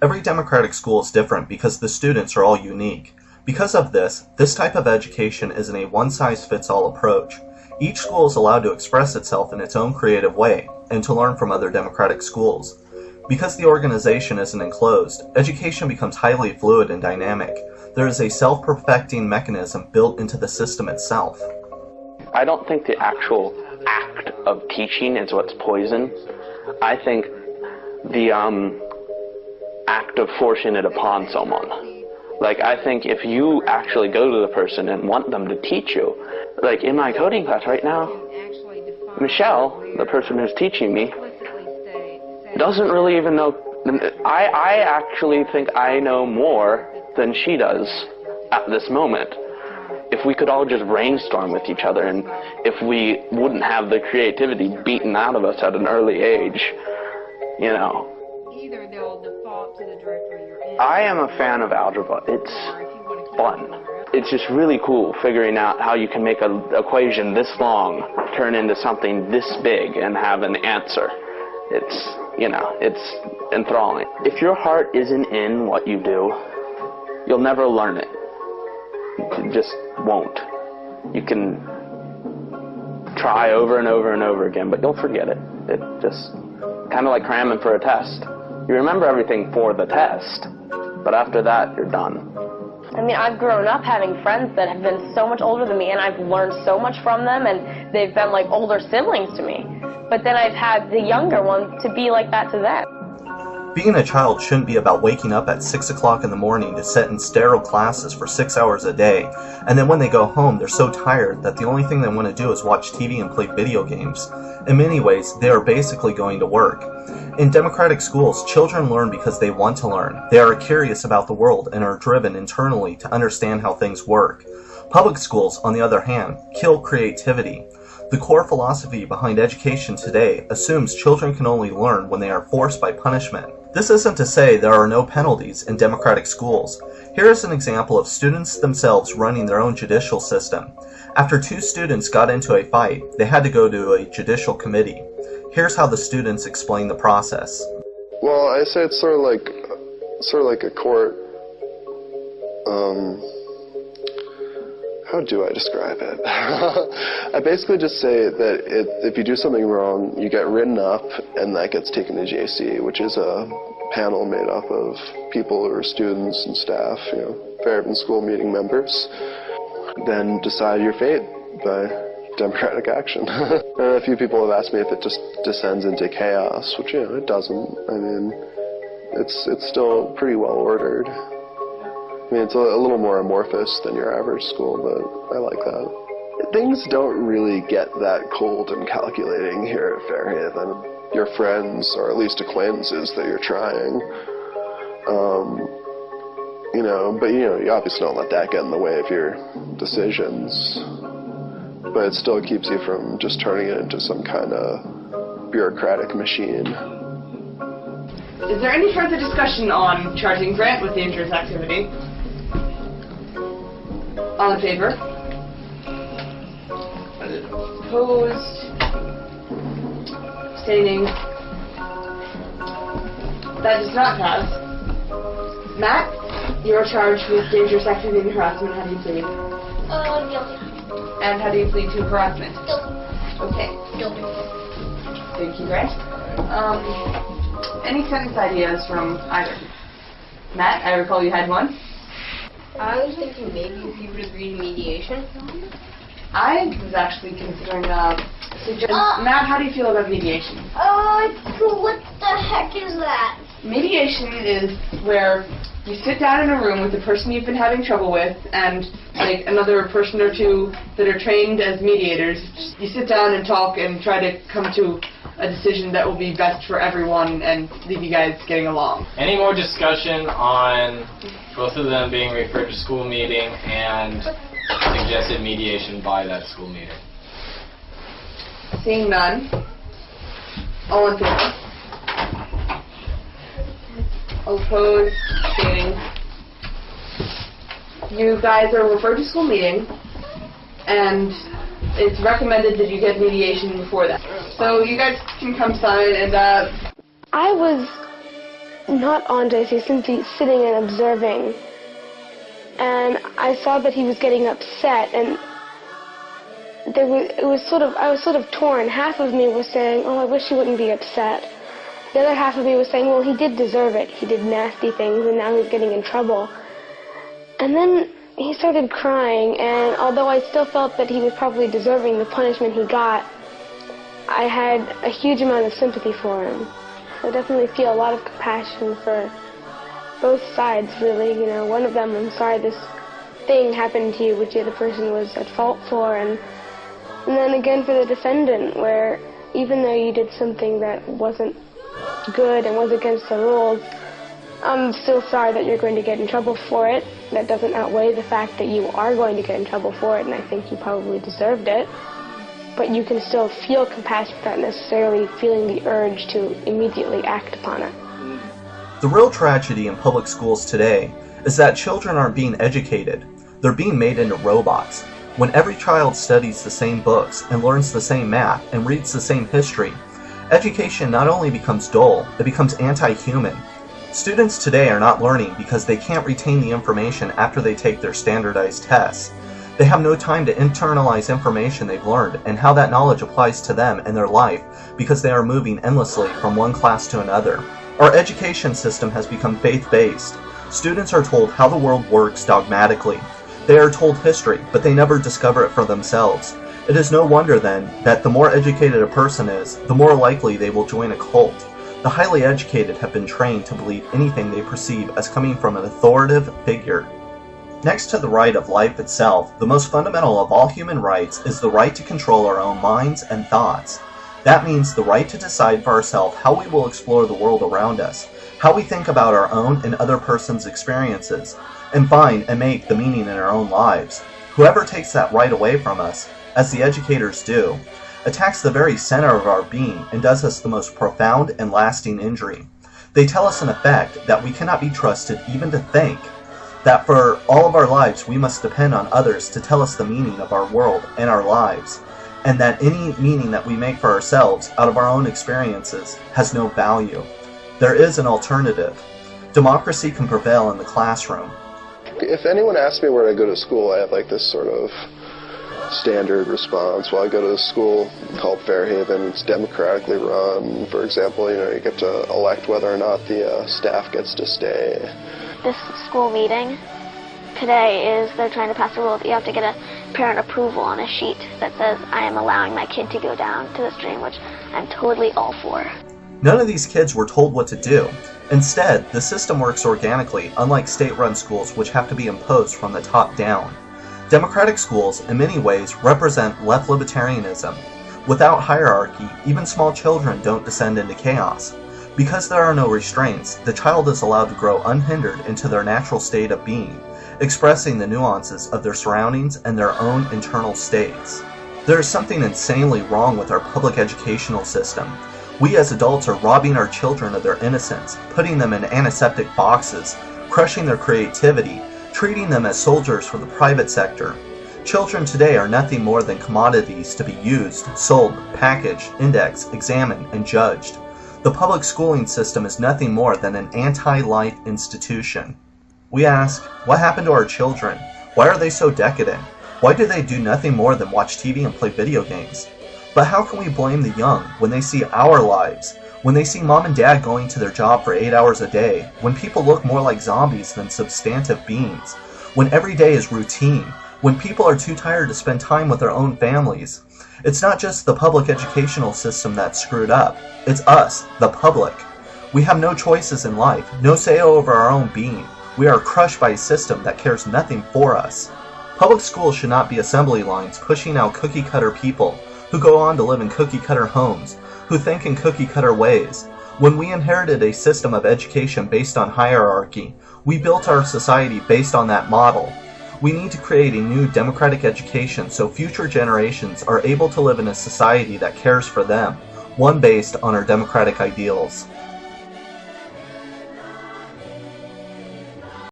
Every democratic school is different because the students are all unique. Because of this type of education isn't a one-size-fits-all approach. Each school is allowed to express itself in its own creative way, and to learn from other democratic schools. Because the organization isn't enclosed, education becomes highly fluid and dynamic. There is a self-perfecting mechanism built into the system itself. I don't think the actual act of teaching is what's poison. I think the act of forcing it upon someone. Like, I think if you actually go to the person and want them to teach you, like in my coding class right now, Michelle, the person who's teaching me, doesn't really even know. I actually think I know more than she does at this moment. If we could all just brainstorm with each other, and if we wouldn't have the creativity beaten out of us at an early age, you know. Either they'll default to the directory you're in. I am a fan of algebra. It's fun. It's just really cool figuring out how you can make an equation this long turn into something this big and have an answer. It's, you know, it's enthralling. If your heart isn't in what you do, you'll never learn it. You just won't. You can try over and over and over again, but you'll forget it. It just kind of like cramming for a test. You remember everything for the test, but after that, you're done. I mean, I've grown up having friends that have been so much older than me, and I've learned so much from them, and they've been like older siblings to me. But then I've had the younger ones to be like that to them. Being a child shouldn't be about waking up at 6 o'clock in the morning to sit in sterile classes for 6 hours a day, and then when they go home they're so tired that the only thing they want to do is watch TV and play video games. In many ways, they are basically going to work. In democratic schools, children learn because they want to learn. They are curious about the world and are driven internally to understand how things work. Public schools, on the other hand, kill creativity. The core philosophy behind education today assumes children can only learn when they are forced by punishment. This isn't to say there are no penalties in democratic schools. Here is an example of students themselves running their own judicial system. After two students got into a fight, they had to go to a judicial committee. Here's how the students explain the process. Well, I say it's sort of like a court. How do I describe it? I basically just say that if you do something wrong, you get written up, and that gets taken to JC, which is a panel made up of people who are students and staff, you know, Fairhaven School meeting members. Then decide your fate by democratic action. A few people have asked me if it just descends into chaos, which, you know, it doesn't. I mean, it's still pretty well ordered. I mean, it's a little more amorphous than your average school, but I like that. Things don't really get that cold and calculating here at Fairhaven. Your friends, or at least acquaintances that you're trying, you know, but you obviously don't let that get in the way of your decisions. But it still keeps you from just turning it into some kind of bureaucratic machine. Is there any further discussion on charging Grant with dangerous activity? All in favor? Opposed? Abstaining? That does not pass. Matt, you're charged with dangerous activity and harassment. How do you plead? Guilty. And how do you plead to harassment? Guilty. Okay. Guilty. Thank you, Grant. Any sentence ideas from either? Matt, I recall you had one. I was thinking maybe if you would agree to mediation. I was actually considering Matt, how do you feel about mediation? What the heck is that? Mediation is where you sit down in a room with the person you've been having trouble with and like another person or two that are trained as mediators. You sit down and talk and try to come to a decision that will be best for everyone and leave you guys getting along. Any more discussion on both of them being referred to school meeting and suggested mediation by that school meeting? Seeing none. All in favor? Opposed? Abstaining? You guys are referred to school meeting, and it's recommended that you get mediation before that. So you guys can come sign, and I was not on days, he was simply sitting and observing. And I saw that he was getting upset, and I was sort of torn. Half of me was saying, oh, I wish he wouldn't be upset. The other half of me was saying, well, he did deserve it. He did nasty things, and now he's getting in trouble. And then he started crying, and although I still felt that he was probably deserving the punishment he got, I had a huge amount of sympathy for him. I definitely feel a lot of compassion for both sides, really. You know, one of them, I'm sorry this thing happened to you, which the other person was at fault for, and then again for the defendant, where even though you did something that wasn't good and was against the rules, I'm still sorry that you're going to get in trouble for it. That doesn't outweigh the fact that you are going to get in trouble for it, and I think you probably deserved it. But you can still feel compassion without necessarily feeling the urge to immediately act upon it. The real tragedy in public schools today is that children aren't being educated. They're being made into robots. When every child studies the same books and learns the same math and reads the same history, education not only becomes dull, it becomes anti-human. Students today are not learning because they can't retain the information after they take their standardized tests. They have no time to internalize information they've learned and how that knowledge applies to them and their life because they are moving endlessly from one class to another. Our education system has become faith-based. Students are told how the world works dogmatically. They are told history, but they never discover it for themselves. It is no wonder then that the more educated a person is, the more likely they will join a cult. The highly educated have been trained to believe anything they perceive as coming from an authoritative figure. Next to the right of life itself, the most fundamental of all human rights is the right to control our own minds and thoughts. That means the right to decide for ourselves how we will explore the world around us, how we think about our own and other person's experiences, and find and make the meaning in our own lives. Whoever takes that right away from us, as the educators do, attacks the very center of our being and does us the most profound and lasting injury. They tell us in effect that we cannot be trusted even to think, that for all of our lives we must depend on others to tell us the meaning of our world and our lives, and that any meaning that we make for ourselves out of our own experiences has no value. There is an alternative. Democracy can prevail in the classroom. If anyone asks me where to go to school, I have like this sort of standard response. Well, I go to a school called Fairhaven. It's democratically run. For example, you get to elect whether or not the staff gets to stay. This school meeting today is they're trying to pass a rule that you have to get a parent approval on a sheet that says I am allowing my kid to go down to the stream, which I'm totally all for. None of these kids were told what to do. Instead, the system works organically, unlike state-run schools which have to be imposed from the top down. Democratic schools, in many ways, represent left-libertarianism. Without hierarchy, even small children don't descend into chaos. Because there are no restraints, the child is allowed to grow unhindered into their natural state of being, expressing the nuances of their surroundings and their own internal states. There is something insanely wrong with our public educational system. We as adults are robbing our children of their innocence, putting them in antiseptic boxes, crushing their creativity, treating them as soldiers for the private sector. Children today are nothing more than commodities to be used, sold, packaged, indexed, examined, and judged. The public schooling system is nothing more than an anti-life institution. We ask, what happened to our children? Why are they so decadent? Why do they do nothing more than watch TV and play video games? But how can we blame the young when they see our lives, when they see mom and dad going to their job for 8 hours a day, when people look more like zombies than substantive beings, when every day is routine, when people are too tired to spend time with their own families? It's not just the public educational system that's screwed up, it's us, the public. We have no choices in life, no say over our own being. We are crushed by a system that cares nothing for us. Public schools should not be assembly lines pushing out cookie-cutter people who go on to live in cookie-cutter homes, who think in cookie-cutter ways. When we inherited a system of education based on hierarchy, we built our society based on that model. We need to create a new democratic education so future generations are able to live in a society that cares for them, one based on our democratic ideals.